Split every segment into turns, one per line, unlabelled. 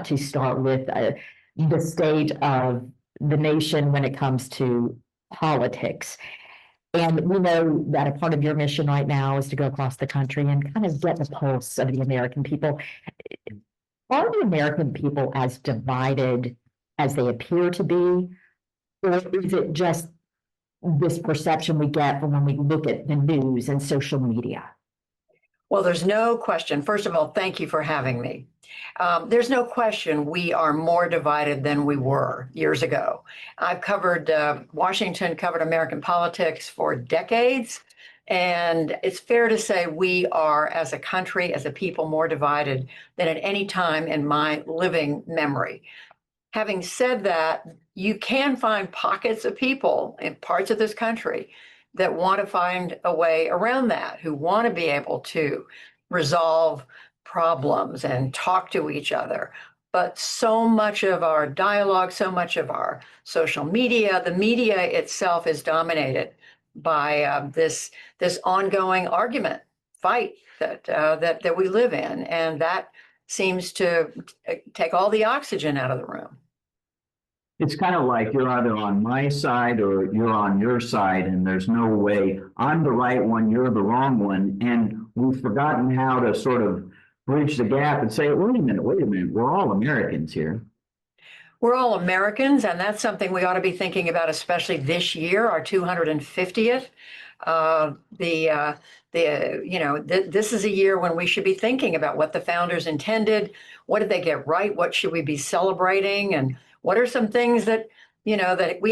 got to start with the state of the nation when it comes to politics. And we know that a part of your mission right now is to go across the country and kind of get the pulse of the American people. Are the American people as divided as they appear to be? Or is it just this perception we get from when we look at the news and social media?
Well, there's no question. First of all, thank you for having me. There's no question we are more divided than we were years ago. I've covered Washington, covered American politics for decades. And it's fair to say we are, as a country, as a people, more divided than at any time in my living memory. Having said that, you can find pockets of people in parts of this country that want to find a way around that, who want to be able to resolve problems and talk to each other. But so much of our dialogue, so much of our social media, the media itself is dominated by this ongoing argument, fight that we live in, and that seems to take all the oxygen out of the room.
It's kind of like you're either on my side or you're on your side, and there's no way I'm the right one, you're the wrong one. And we've forgotten how to sort of bridge the gap and say, wait a minute, we're all Americans here.
We're all Americans, and that's something we ought to be thinking about, especially this year, our 250th. This is a year when we should be thinking about what the founders intended. What did they get right? What should we be celebrating? And what are some things that we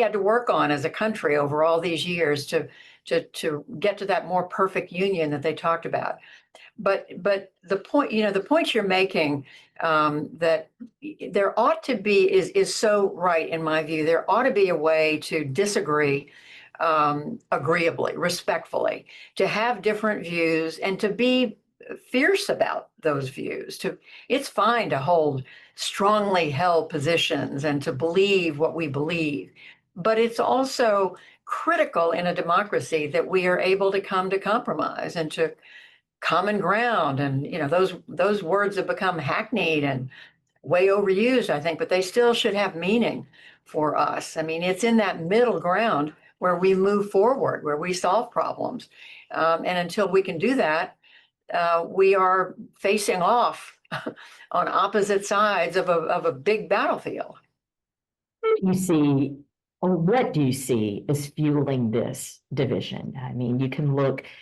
had to work on as a country over all these years to get to that more perfect union that they talked about? But the point you're making, that there ought to be is so right in my view. There ought to be a way to disagree agreeably, respectfully, to have different views and to be fierce about those views. It's fine to hold strongly held positions and to believe what we believe, but it's also critical in a democracy that we are able to come to compromise and to common ground. And those words have become hackneyed and way overused, I think, but they still should have meaning for us. I mean, it's in that middle ground where we move forward, where we solve problems. And until we can do that, we are facing off on opposite sides of a big battlefield.
You see, or what do you see is fueling this division? I mean,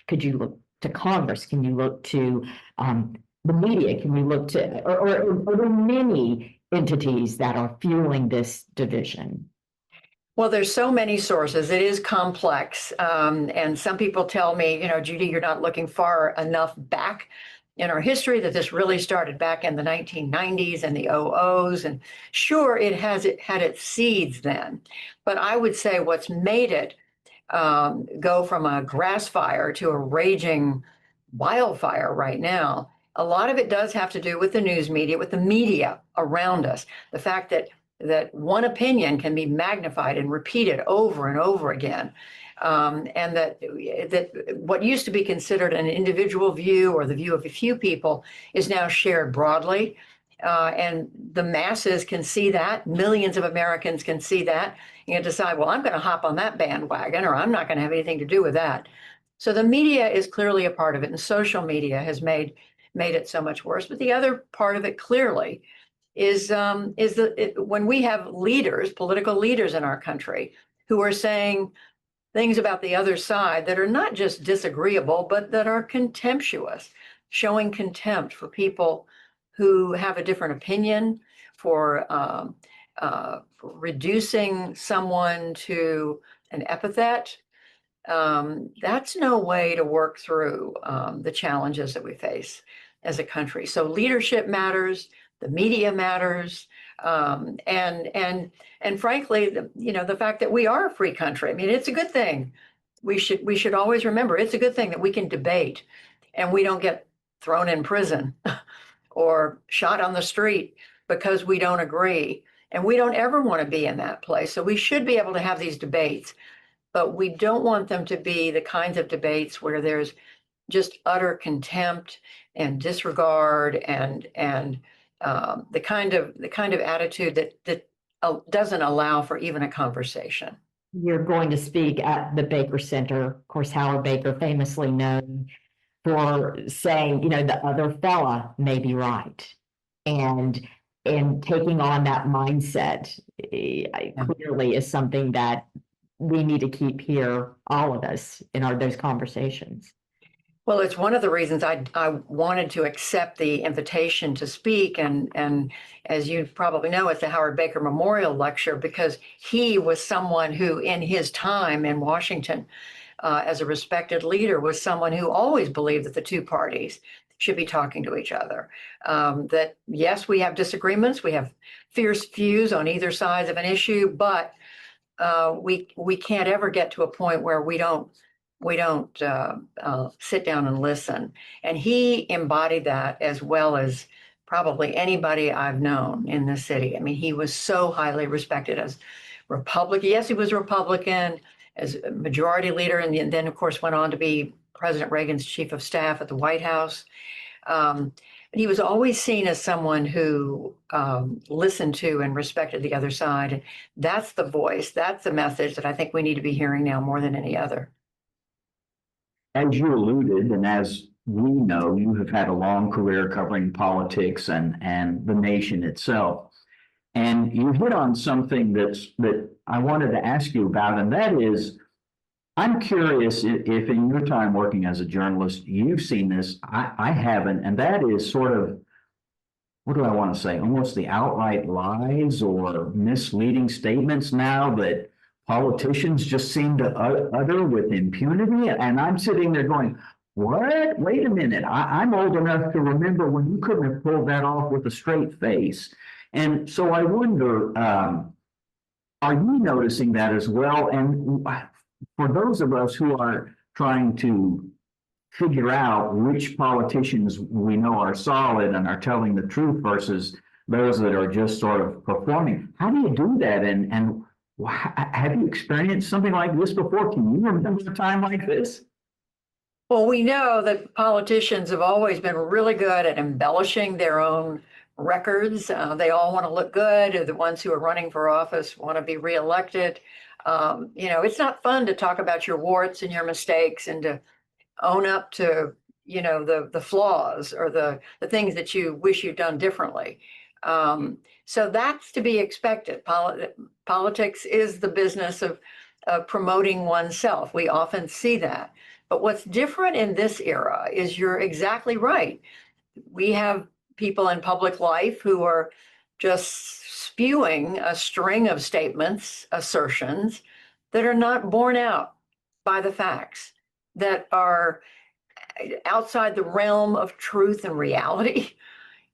could you look to Congress? Can you look to the media? Can you look to, or are there many entities that are fueling this division?
Well, there's so many sources. It is complex. And some people tell me, Judy, you're not looking far enough back in our history, that this really started back in the 1990s and the '00s. And sure, it had its seeds then. But I would say what's made it go from a grass fire to a raging wildfire right now, a lot of it does have to do with the news media, with the media around us. The fact that one opinion can be magnified and repeated over and over again. And that what used to be considered an individual view or the view of a few people is now shared broadly. And the masses can see that. Millions of Americans can see that and decide, well, I'm going to hop on that bandwagon, or I'm not going to have anything to do with that. So the media is clearly a part of it, and social media has made it so much worse. But the other part of it clearly is when we have leaders, political leaders in our country, who are saying things about the other side that are not just disagreeable, but that are contemptuous, showing contempt for people who have a different opinion, for reducing someone to an epithet. That's no way to work through the challenges that we face as a country. So leadership matters. The media matters, and frankly, the fact that we are a free country. I mean, it's a good thing. We should always remember it's a good thing that we can debate, and we don't get thrown in prison or shot on the street because we don't agree. And we don't ever want to be in that place. So we should be able to have these debates, but we don't want them to be the kinds of debates where there's just utter contempt and disregard and the kind of attitude that doesn't allow for even a conversation.
You're going to speak at the Baker Center. Of course, Howard Baker, famously known for saying, you know, the other fella may be right. And taking on that mindset clearly is something that we need to keep here, all of us, in those conversations.
Well, it's one of the reasons I wanted to accept the invitation to speak. And as you probably know, it's the Howard Baker Memorial Lecture, because he was someone who, in his time in Washington, as a respected leader, was someone who always believed that the two parties should be talking to each other. That, yes, we have disagreements, we have fierce views on either side of an issue, but we can't ever get to a point where we don't sit down and listen. And he embodied that as well as probably anybody I've known in this city. I mean, he was so highly respected as Republican. Yes, he was Republican, as a majority leader, and then of course went on to be President Reagan's chief of staff at the White House. But he was always seen as someone who listened to and respected the other side. And that's the voice, that's the message that I think we need to be hearing now more than any other.
As you alluded, and as we know, you have had a long career covering politics and the nation itself. And you hit on something that I wanted to ask you about, and that is, I'm curious if in your time working as a journalist, you've seen this. I haven't, and that is sort of, what do I want to say, almost the outright lies or misleading statements now that politicians just seem to utter with impunity. And I'm sitting there going, what? Wait a minute. I'm old enough to remember when you couldn't have pulled that off with a straight face. And so I wonder, are you noticing that as well? And for those of us who are trying to figure out which politicians we know are solid and are telling the truth versus those that are just sort of performing, how do you do that? And have you experienced something like this before? Can you remember a time like this?
Well, we know that politicians have always been really good at embellishing their own records. They all want to look good. The ones who are running for office want to be reelected. It's not fun to talk about your warts and your mistakes and to own up to, the flaws or the things that you wish you'd done differently. So that's to be expected. Politics is the business of promoting oneself. We often see that. But what's different in this era is, you're exactly right. We have people in public life who are just spewing a string of statements, assertions that are not borne out by the facts, that are outside the realm of truth and reality.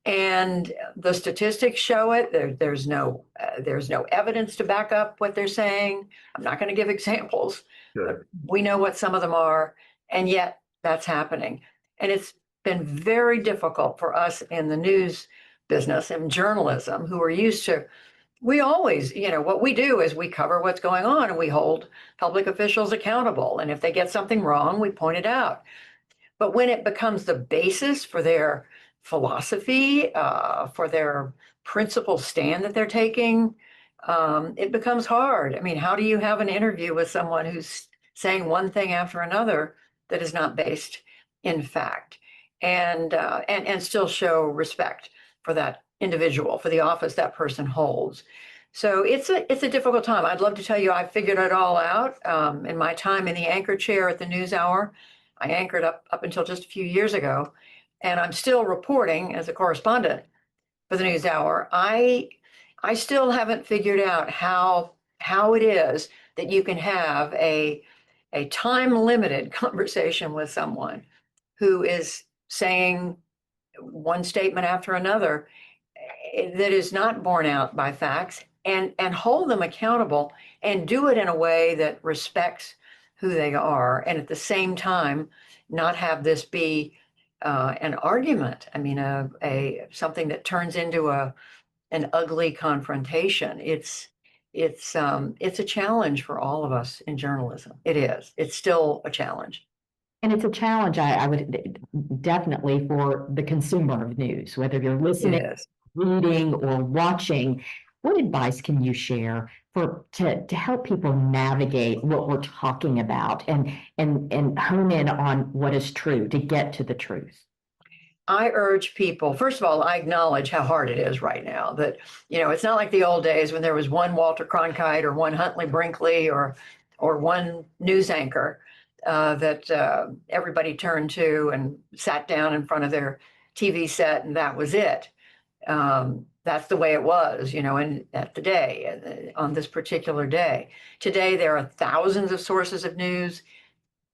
And the statistics show it. There's no evidence to back up what they're saying. I'm not going to give examples. But we know what some of them are, and yet that's happening. And it's been very difficult for us in the news business and journalism, who are used to, we always, what we do is we cover what's going on and we hold public officials accountable. And if they get something wrong, we point it out. But when it becomes the basis for their philosophy, for their principled stand that they're taking, it becomes hard. I mean, how do you have an interview with someone who's saying one thing after another that is not based in fact, and still show respect for that individual, for the office that person holds? So it's a difficult time. I'd love to tell you I figured it all out. In my time in the anchor chair at the NewsHour, I anchored up until just a few years ago, and I'm still reporting as a correspondent for the NewsHour. I still haven't figured out how it is that you can have a time-limited conversation with someone who is saying one statement after another that is not borne out by facts, and hold them accountable and do it in a way that respects who they are, and at the same time not have this be an argument. I mean, something that turns into an ugly confrontation. It's a challenge for all of us in journalism. It is. It's still a challenge.
And it's a challenge, I would definitely, for the consumer of news, whether you're listening reading or watching, what advice can you share to help people navigate what we're talking about and hone in on what is true to get to the truth?
I urge people, first of all, I acknowledge how hard it is right now. That, it's not like the old days when there was one Walter Cronkite or one Huntley Brinkley or one news anchor that everybody turned to and sat down in front of their TV set, and that was it. That's the way it was, and at the day, on this particular day. Today, there are thousands of sources of news,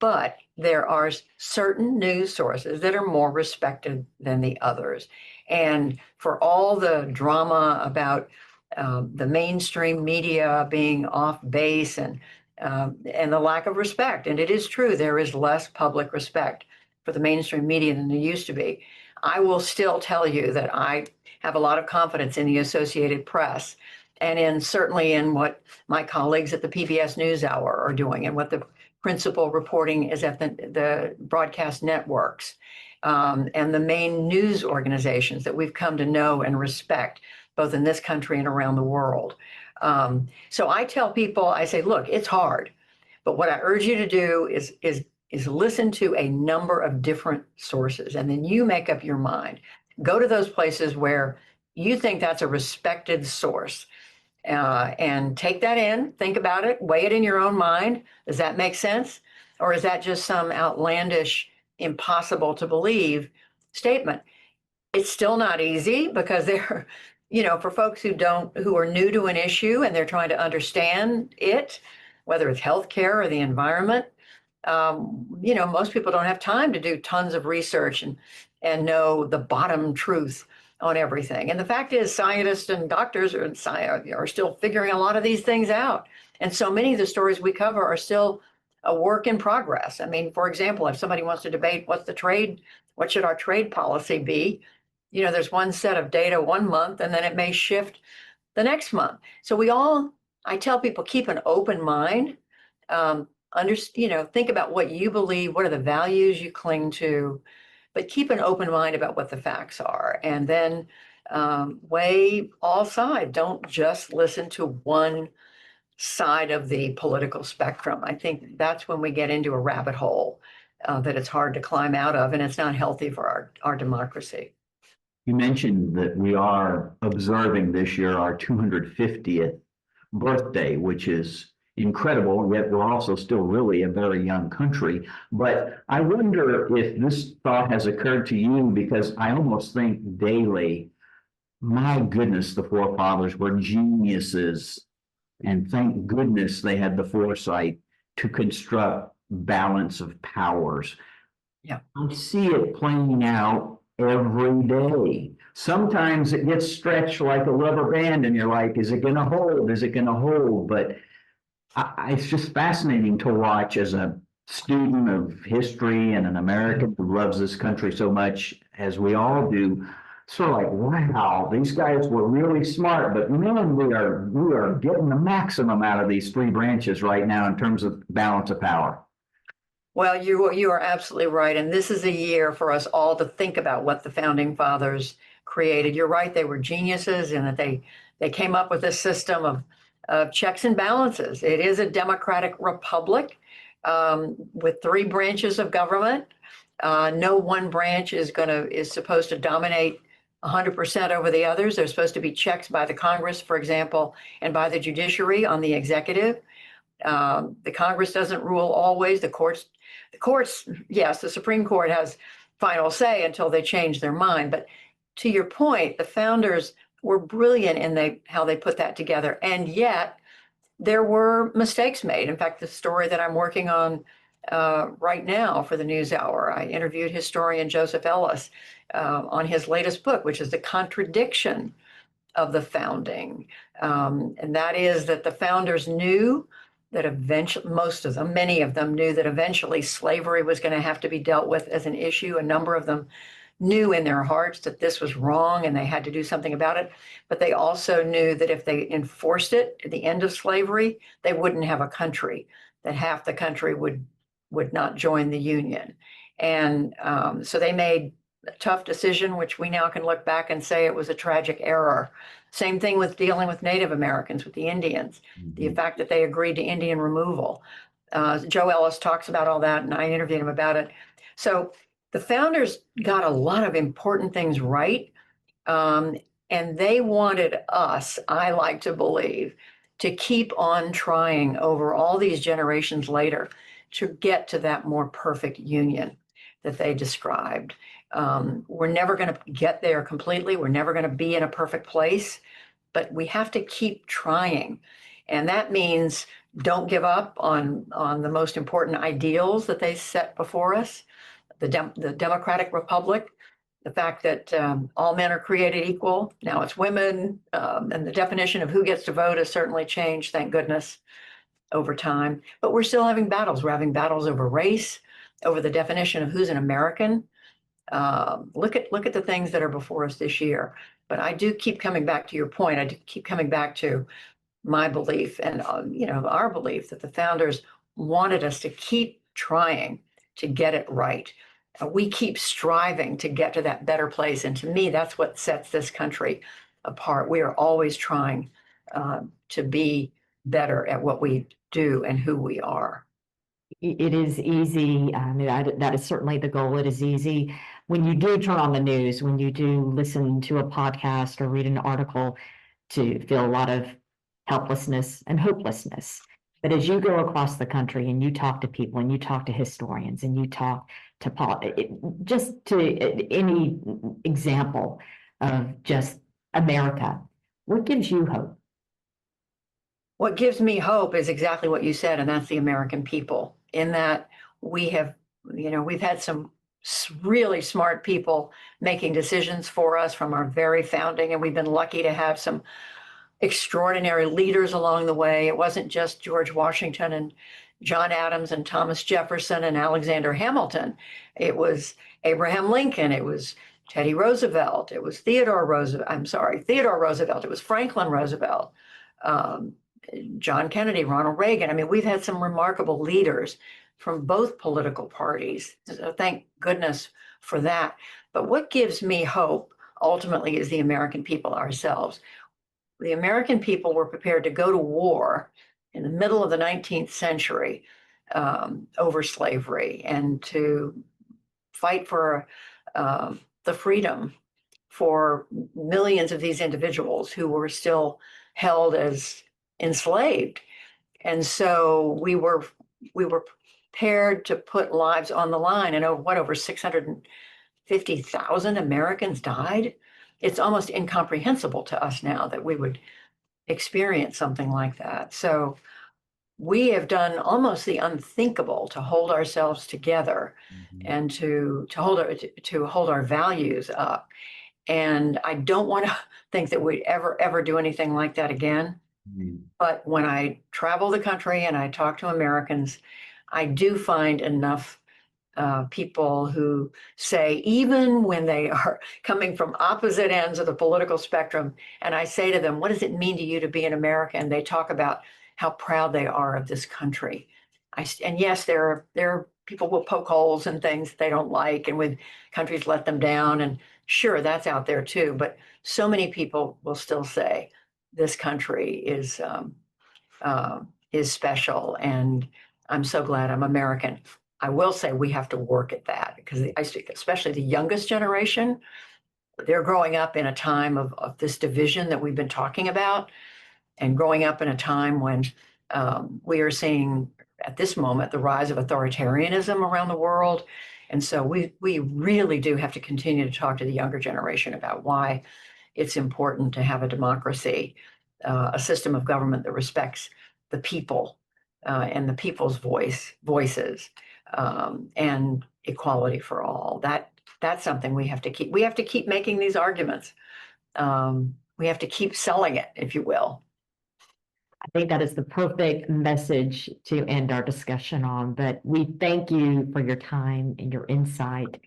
but there are certain news sources that are more respected than the others. And for all the drama about the mainstream media being off base and the lack of respect, and it is true, there is less public respect for the mainstream media than there used to be. I will still tell you that I have a lot of confidence in the Associated Press and certainly in what my colleagues at the PBS NewsHour are doing and what the principal reporting is at the broadcast networks and the main news organizations that we've come to know and respect, both in this country and around the world. So I tell people, I say, look, it's hard, but what I urge you to do is listen to a number of different sources, and then you make up your mind. Go to those places where you think that's a respected source. And take that in, think about it, weigh it in your own mind. Does that make sense? Or is that just some outlandish, impossible to believe statement? It's still not easy because they're, for folks who are new to an issue and they're trying to understand it, whether it's healthcare or the environment, most people don't have time to do tons of research and know the bottom truth on everything. And the fact is, scientists and doctors are still figuring a lot of these things out. And so many of the stories we cover are still a work in progress. I mean, for example, if somebody wants to debate what should our trade policy be, there's one set of data one month, and then it may shift the next month. So I tell people, keep an open mind, think about what you believe, what are the values you cling to, but keep an open mind about what the facts are, and then weigh all sides. Don't just listen to one side of the political spectrum. I think that's when we get into a rabbit hole that it's hard to climb out of, and it's not healthy for our democracy.
You mentioned that we are observing this year our 250th birthday, which is incredible, yet we're also still really a very young country. But I wonder if this thought has occurred to you, because I almost think daily, my goodness, the forefathers were geniuses, and thank goodness they had the foresight to construct balance of powers.
Yeah.
I see it playing out every day. Sometimes it gets stretched like a rubber band, and you're like, is it going to hold? Is it going to hold? But it's just fascinating to watch as a student of history and an American who loves this country so much, as we all do. Sort of like, wow, these guys were really smart, but man, we are getting the maximum out of these three branches right now in terms of balance of power.
Well, you are absolutely right. And this is a year for us all to think about what the founding fathers created. You're right, they were geniuses in that they came up with a system of checks and balances. It is a democratic republic with three branches of government. No one branch is supposed to dominate 100% over the others. There's supposed to be checks by the Congress, for example, and by the judiciary on the executive. The Congress doesn't rule always. The courts, yes, the Supreme Court has final say until they change their mind. But to your point, the founders were brilliant in how they put that together. And yet there were mistakes made. In fact, the story that I'm working on right now for the NewsHour, I interviewed historian Joseph Ellis on his latest book, which is The Contradiction of the Founding. And that is that the founders knew that eventually, many of them knew that eventually slavery was going to have to be dealt with as an issue. A number of them knew in their hearts that this was wrong and they had to do something about it. But they also knew that if they enforced it at the end of slavery, they wouldn't have a country, that half the country would not join the Union. And so they made a tough decision, which we now can look back and say it was a tragic error. Same thing with dealing with Native Americans, with the Indians, the fact that they agreed to Indian removal. Joe Ellis talks about all that, and I interviewed him about it. So the founders got a lot of important things right. And they wanted us, I like to believe, to keep on trying over all these generations later to get to that more perfect union that they described. We're never going to get there completely. We're never going to be in a perfect place, but we have to keep trying. And that means don't give up on the most important ideals that they set before us, the Democratic Republic, the fact that all men are created equal. Now it's women, and the definition of who gets to vote has certainly changed, thank goodness, over time. But we're still having battles. We're having battles over race, over the definition of who's an American. Look at the things that are before us this year. But I do keep coming back to your point. I do keep coming back to my belief and our belief that the founders wanted us to keep trying to get it right. We keep striving to get to that better place. And to me, that's what sets this country apart. We are always trying to be better at what we do and who we are.
It is easy. That is certainly the goal. It is easy when you do turn on the news, when you do listen to a podcast or read an article, to feel a lot of helplessness and hopelessness. But as you go across the country and you talk to people and you talk to historians and you talk to just to any example of just America, what gives you hope?
What gives me hope is exactly what you said, and that's the American people. In that we've had some really smart people making decisions for us from our very founding, and we've been lucky to have some extraordinary leaders along the way. It wasn't just George Washington and John Adams and Thomas Jefferson and Alexander Hamilton. It was Abraham Lincoln. It was Teddy Roosevelt. It was Theodore Roosevelt. It was Franklin Roosevelt. John Kennedy, Ronald Reagan. I mean, we've had some remarkable leaders from both political parties. So thank goodness for that. But what gives me hope ultimately is the American people ourselves. The American people were prepared to go to war in the middle of the 19th century over slavery and to fight for the freedom for millions of these individuals who were still held as enslaved. And so we were prepared to put lives on the line, and over 650,000 Americans died. It's almost incomprehensible to us now that we would experience something like that. So we have done almost the unthinkable to hold ourselves together and to hold our values up. And I don't want to think that we'd ever do anything like that again. But when I travel the country and I talk to Americans, I do find enough people who say, even when they are coming from opposite ends of the political spectrum, and I say to them, what does it mean to you to be an American? They talk about how proud they are of this country. And yes, there are people will poke holes in things they don't like, and when countries let them down, and sure, that's out there too. But so many people will still say this country is special, and I'm so glad I'm American. I will say we have to work at that, because especially the youngest generation, they're growing up in a time of this division that we've been talking about, and growing up in a time when we are seeing at this moment the rise of authoritarianism around the world. And so we really do have to continue to talk to the younger generation about why it's important to have a democracy, a system of government that respects the people and the people's voices, and equality for all. That's something we have to keep. We have to keep making these arguments. We have to keep selling it, if you will.
I think that is the perfect message to end our discussion on, but we thank you for your time and your insight